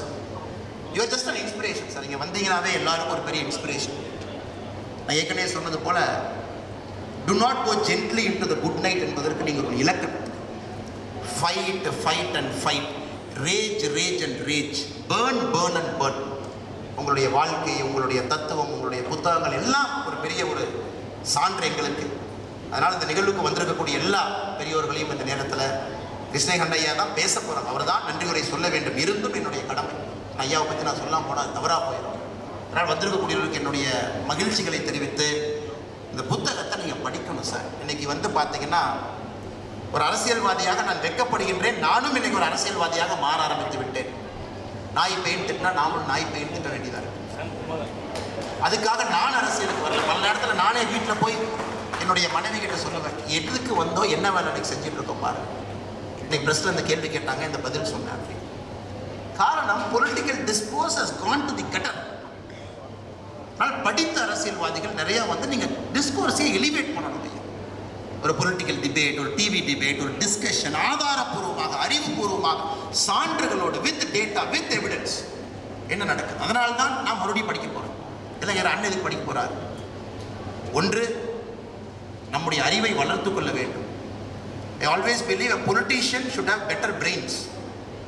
You are just an inspiration sir. நீங்கள் வந்தீங்கன்னாவே எல்லாருக்கும் ஒரு பெரிய இன்ஸ்பிரேஷன். நான் ஏற்கனவே சொன்னது போல do not go gently into the good night என்பதற்கு நீங்கள் ஒரு இலக்கணம். Fight, fight and fight. Rage, rage and rage. Burn, burn and burn. உங்களுடைய வாழ்க்கை, உங்களுடைய தத்துவம், உங்களுடைய புத்தகங்கள் எல்லாம் ஒரு பெரிய ஒரு சான்று எங்களுக்கு. அதனால் இந்த நிகழ்வுக்கு வந்திருக்கக்கூடிய எல்லா பெரியோர்களையும் இந்த நேரத்தில் கிருஷ்ணகண்ட ஐயா தான் பேச போகிறாங்க. அவர் தான் நன்றி உரை சொல்ல வேண்டும். இருந்தும் என்னுடைய கடமை. ஐயாவை பற்றி நான் சொல்லாமல் போனால் தவறாக போயிடும். அதனால் வந்திருக்கக்கூடியவர்களுக்கு என்னுடைய மகிழ்ச்சிகளை தெரிவித்து இந்த புத்தகத்தை நீங்கள் படிக்கணும் சார். இன்றைக்கி வந்து பார்த்தீங்கன்னா ஒரு அரசியல்வாதியாக நான் வெட்கப்படுகின்றேன். நானும் இன்றைக்கி ஒரு அரசியல்வாதியாக மாற ஆரம்பித்து விட்டேன். நாய் பெயின் திட்டினா நாமளும் நாய் பெயின் திட்ட வேண்டியதாக இருக்கு. அதுக்காக நான் அரசியலுக்கு வரல. பல நேரத்தில் நானே வீட்டில் போய் என்னுடைய மனைவி கிட்ட சொல்லுவேன், எதுக்கு வந்தோம், என்ன வேலை அன்றைக்கி செஞ்சுட்டு இருக்கோம் பாரு. இன்னைக்கு பிரஸ்ல இந்த கேள்வி கேட்டாங்க, இந்த பதில் சொன்னேன். காரணம் political discourse has gone to the cutter. ஆனால் படித்த அரசியல்வாதிகள் நிறைய வந்து நீங்க டிஸ்கோர்ஸை எலிவேட் பண்ணணும். ஒரு பொலிட்டிக்கல் டிபேட், ஒரு டிவி டிபேட், ஒரு டிஸ்கஷன் ஆதாரப்பூர்வமாக அறிவுபூர்வமாக சான்றுகளோடு வித் டேட்டா வித் எவிடன்ஸ் என்ன நடக்குது. அதனால தான் நான் மறுபடியும் படிக்க போறேன். இளைஞர் அண்ணன் இதுக்கு படிக்க போறாரு. ஒன்று, நம்முடைய அறிவை வளர்த்துக் கொள்ள வேண்டும். I always believe a politician should have better brains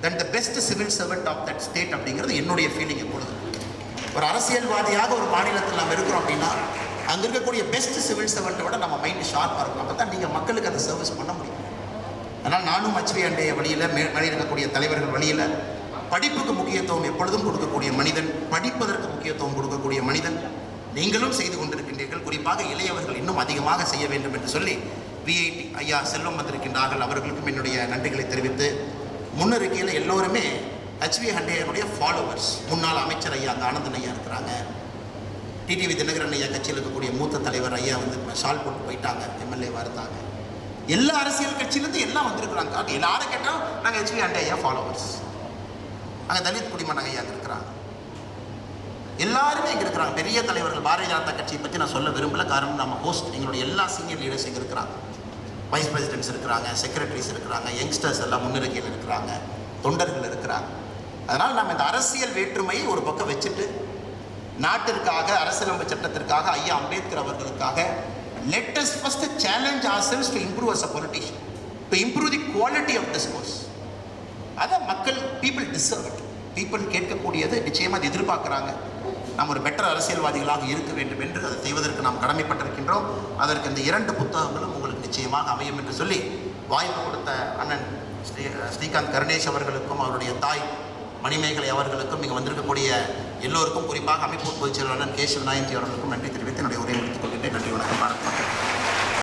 than the best civil servant of that state அப்படிங்கிறது என்னுடைய ஃபீலிங். எப்பொழுது ஒரு அரசியல்வாதியாக ஒரு மாநிலத்தில் நாம் இருக்கிறோம் அப்படின்னா அங்கே இருக்கக்கூடிய பெஸ்ட் சிவில் சர்வெண்ட்டை விட நம்ம மைண்டு ஷார்ப்பாக இருக்கும். அப்போ தான் நீங்கள் மக்களுக்கு அதை சர்வீஸ் பண்ண முடியும். அதனால் நானும் HV அண்டைய வழியில் மேலே இருக்கக்கூடிய தலைவர்கள் வழியில் படிப்புக்கு முக்கியத்துவம் எப்பொழுதும் கொடுக்கக்கூடிய மனிதன், படிப்பதற்கு முக்கியத்துவம் கொடுக்கக்கூடிய மனிதன் நீங்களும் செய்து கொண்டிருக்கின்றீர்கள். குறிப்பாக இளையவர்கள் இன்னும் அதிகமாக செய்ய வேண்டும் என்று சொல்லி VIT ஐயா செல்வம் வந்திருக்கின்றார்கள். அவர்களுக்கும் என்னுடைய நன்றிகளை தெரிவித்து, முன்னறிக்கையில் எல்லோருமே HV அண்டையனுடைய ஃபாலோவர்ஸ். முன்னாள் அமைச்சர் ஐயா அங்கே ஆனந்தன் ஐயா இருக்கிறாங்க. டிடிவி தினகரன் ஐயா கட்சியில் இருக்கக்கூடிய மூத்த தலைவர் ஐயா வந்து ஷால் போட்டு போயிட்டாங்க, எம்எல்ஏவாக இருந்தாங்க. எல்லா அரசியல் கட்சியிலேருந்து எல்லாம் வந்திருக்கிறாங்க. எல்லாரும் கேட்டால் நாங்கள் HV அண்டை ஐயா ஃபாலோவர்ஸ். அங்கே தலித் குடிமன் ஐயா இருக்கிறாங்க. எல்லாருமே இங்கே இருக்கிறாங்க. பெரிய தலைவர்கள். பாரதிய ஜனதா கட்சியை பற்றி நான் சொல்ல விரும்பல. காரணம் நம்ம ஹோஸ்ட் எங்களுடைய எல்லா சீனியர் லீடர்ஸ் இங்கே இருக்கிறாங்க. வைஸ் பிரசிடென்ட்ஸ் இருக்கிறாங்க, செக்ரட்டரிஸ் இருக்கிறாங்க, யங்ஸ்டர்ஸ் எல்லாம் முன்னிறுக்கையில் இருக்கிறாங்க, தொண்டர்கள் இருக்கிறாங்க. அதனால் நம்ம இந்த அரசியல் வேற்றுமையை ஒரு பக்கம் வச்சுட்டு நாட்டிற்காக, அரசியலமைப்பு சட்டத்திற்காக, ஐயா அம்பேத்கர் அவர்களுக்காக let us first challenge ourselves to improve as a politician, to improve the quality of discourse. அதை மக்கள் people deserve it. people கேட்கக்கூடியது நிச்சயமாக அது எதிர்பார்க்குறாங்க. நாம் ஒரு பெட்டர் அரசியல்வாதிகளாக இருக்க வேண்டும் என்று அதை செய்வதற்கு நாம் கடமைப்பட்டிருக்கின்றோம். அதற்கு இந்த 2 புத்தகங்களும் உங்களுக்கு நிச்சயமாக அமையும் என்று சொல்லி வாய்ப்பு கொடுத்த அண்ணன் ஸ்ரீகாந்த் கருணேஷ் அவர்களுக்கும் அவருடைய தாய் மணிமேகலை அவர்களுக்கும் இங்கே வந்திருக்கக்கூடிய எல்லோருக்கும், குறிப்பாக அமைப்பு பொதுச் செயலாளர் கேசவ நாயந்தி அவர்களுக்கும் நன்றி தெரிவித்து என்னுடைய உரையை முடித்துக் கொள்கிறேன்.